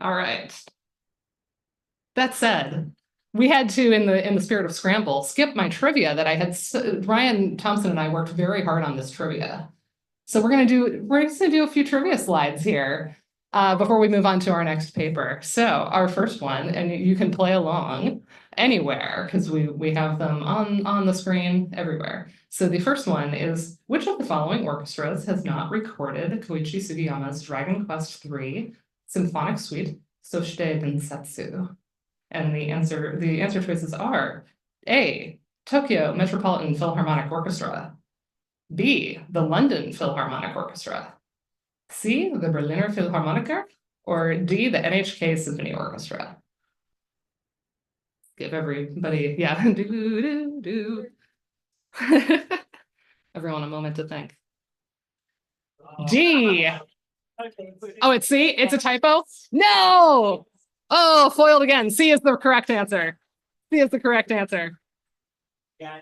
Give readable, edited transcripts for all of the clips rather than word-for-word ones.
All right. That said, we had to, in the spirit of scramble, skip my trivia that I had. Ryan Thompson and I worked very hard on this trivia. So we're just gonna do a few trivia slides here before we move on to our next paper. So our first one, and you can play along anywhere because we have them on the screen everywhere. So the first one is, which of the following orchestras has not recorded Koichi Sugiyama's Dragon Quest III Symphonic Suite Soshite Densetsu? And the answer choices are A, Tokyo Metropolitan Philharmonic Orchestra, B, the London Philharmonic Orchestra, C, the Berliner Philharmoniker, or D, the NHK Symphony Orchestra. Give everybody, yeah, everyone a moment to think. D. Oh, it's C? It's a typo? No! Oh, foiled again. C is the correct answer. C is the correct answer. Yeah.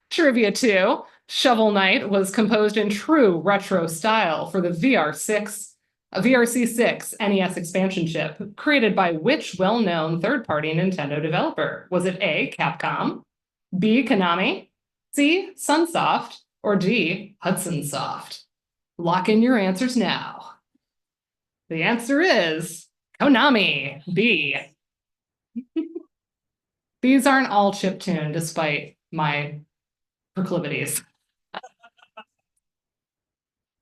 Trivia 2. Shovel Knight was composed in true retro style for the VRC6 NES expansion chip, created by which well-known third-party Nintendo developer? Was it A, Capcom, B, Konami, C, Sunsoft, or D, Hudson Soft? Lock in your answers now. The answer is Konami, B. These aren't all chiptune, despite my proclivities.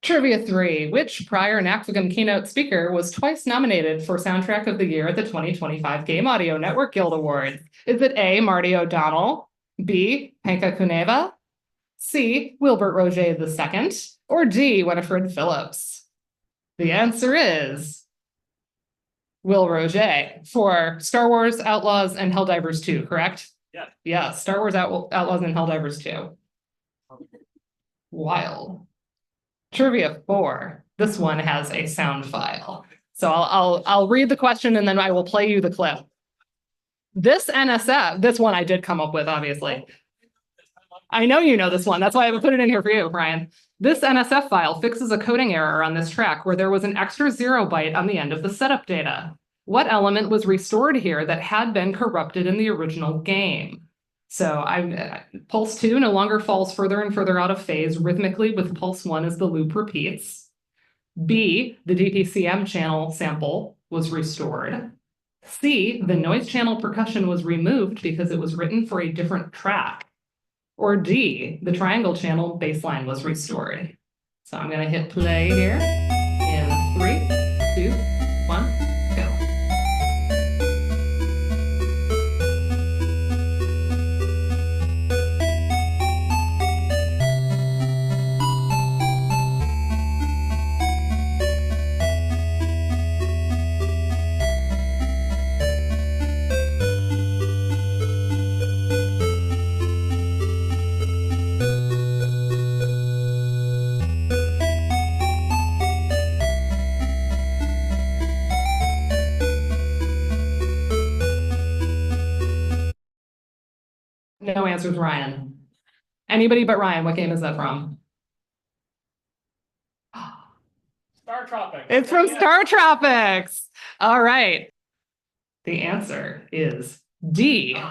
Trivia 3. Which prior NACVGM keynote speaker was twice nominated for Soundtrack of the Year at the 2025 Game Audio Network Guild Awards? Is it A, Marty O'Donnell, B, Penka Kuneva, C, Wilbert Roget II, or D, Winifred Phillips? The answer is Will Roget for Star Wars Outlaws and Helldivers 2, correct? Yeah. Yeah, Star Wars Outlaws and Helldivers 2. Wild. Trivia 4. This one has a sound file. So I'll read the question and then I will play you the clip. This NSF, this one I did come up with, obviously. I know you know this one. That's why I put it in here for you, Brian. This NSF file fixes a coding error on this track where there was an extra 0 byte on the end of the setup data. What element was restored here that had been corrupted in the original game? So pulse 2 no longer falls further and further out of phase rhythmically with pulse 1 as the loop repeats. B, the DPCM channel sample was restored. C, the noise channel percussion was removed because it was written for a different track. Or D, the triangle channel baseline was restored. So I'm going to hit play here in 3, 2, 1, go. No answers, Ryan. Anybody but Ryan, what game is that from? Star Tropics. It's from Star Tropics. All right. The answer is D.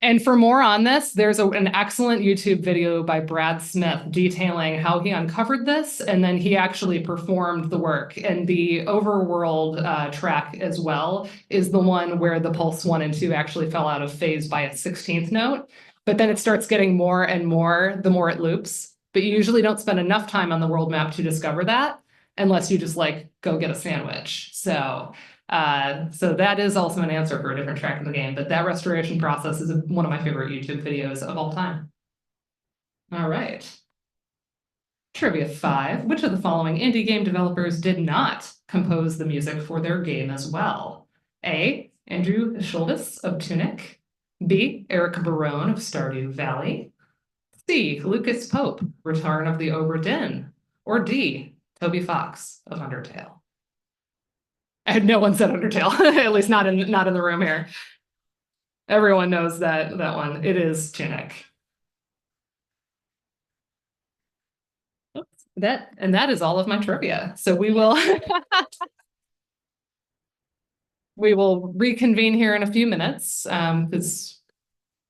And for more on this, there's an excellent YouTube video by Brad Smith detailing how he uncovered this, and then he actually performed the work. And the Overworld track as well is the one where the pulse 1 and 2 actually fell out of phase by a 16th note. But then it starts getting more and more the more it loops. But you usually don't spend enough time on the world map to discover that, unless you just like go get a sandwich. So that is also an answer for a different track in the game, but that restoration process is one of my favorite YouTube videos of all time. All right. Trivia 5. Which of the following indie game developers did not compose the music for their game as well? A, Andrew Schultes of Tunic. B, Eric Barone of Stardew Valley. C, Lucas Pope, Return of the Obra Dinn. Or D, Toby Fox of Undertale. No one said Undertale, at least not in the room here. Everyone knows that one. It is Tunic. Oops. That is all of my trivia. So we will we will reconvene here in a few minutes, because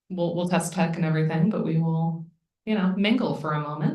we'll test tech and everything, but we will, mingle for a moment.